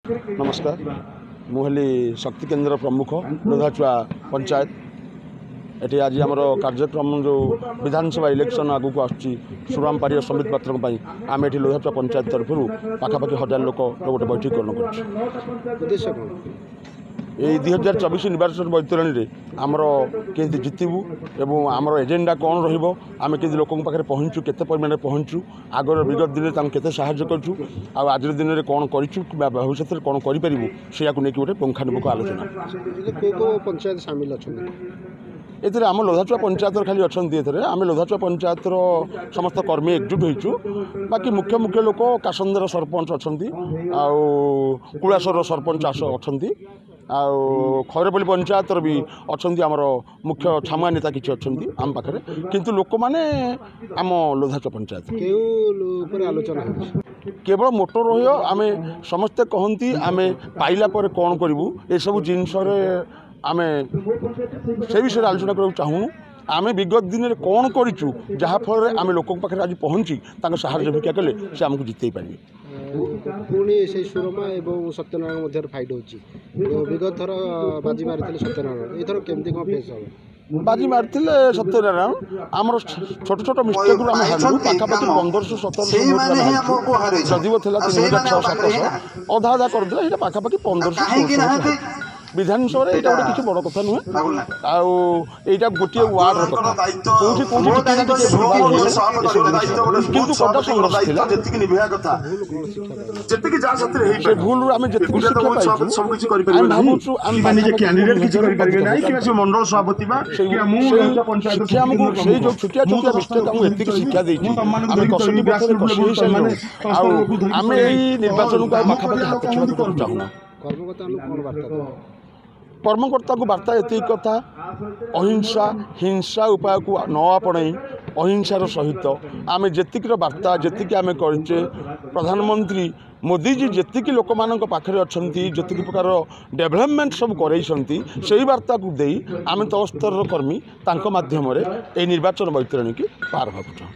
नमस्कार मुझे शक्ति केन्द्र प्रमुख लोधाचुआ पंचायत ये आज आम कार्यक्रम जो विधानसभा इलेक्शन आगू आसूँ सुराम पारिय समिति पात्र आम ये लोधाचुआ पंचायत तरफ पाखापाखि 1000 लोक गोटे बैठक कर यही 2024 निर्वाचन बैतरणी में आमर केंद्र जितबू एवं आमर एजेंडा कौन रमें के लोक पाखे पहुँचू केते परिमाण पहुँचू आगर विगत दिन के साहाय्य करूँ आज दिन में कौन करूँ भविष्य में कौन करूँ से गोटे पुंखानुपुंख आलोचना पंचायत सामिल ये आम लोधाचुआ पंचायत खाली अच्छा आम लोधाचुआ पंचायत समस्त कर्मी एकजुट होइचु बाकी मुख्य मुख्य लोक कासंदर सरपंच अच्छा कुलासर सरपंच अच्छा खैरपल्ली पंचायत भी अच्छा आमर मुख्य छामुआ नेता किसी अच्छा आम पाखे किंतु लोक मैंने आम लोधाचुआ पंचायत आलोचना केवल मोटर रही आम समस्ते कहती आम पाइला पर कौन करूँ ये सब जिनस आम से विषय आलोचना करने चाहूँ आम विगत दिन में कौन करूँ जहाँफल आम लोक पाखे आज पहुँची साहाय्य भिक्षा कले से आमको जितई पारे पुणी से सुरमा एवं सत्यनारायण मध्य फाइट हो विगत थर बाजी मारी सत्यनारायण एथर केमती कौन फेस हम बाजी मारी सत्यनारायण आमर छोट छोट मिस्टेक पाखापाखि 1500-1700 जदिव थी 3600-700 अधा अधा करदे ये पाखापाखि 1500 विधानसभा यहाँ गोटे किसी बड़ कथा नुहे आईटा गोटे वार्ड कथा कौटी किंतु कदा संघर्ष से भूल आम जी शिक्षा आमको से जो छुटिया छुटिया मिस्टेक आमको एति शिक्षा देती आम कसटी पथर कषि सारी आम यही निर्वाचन को पाखापाखि हाथ छुआ कर चाहूना कर्मकर्ता को वार्ता ये कथा अहिंसा हिंसा उपाय को न आपणई अहिंसार सहित आम जीक वार्ता जी आम करे प्रधानमंत्री मोदी जी जी लोक मान पाखे अच्छा जी प्रकार डेभलपमेंट सब कर वार्ता को दे आम तल स्तर कर्मी मध्यम निर्वाचन बैतरणी की पार भाग चाहूँ।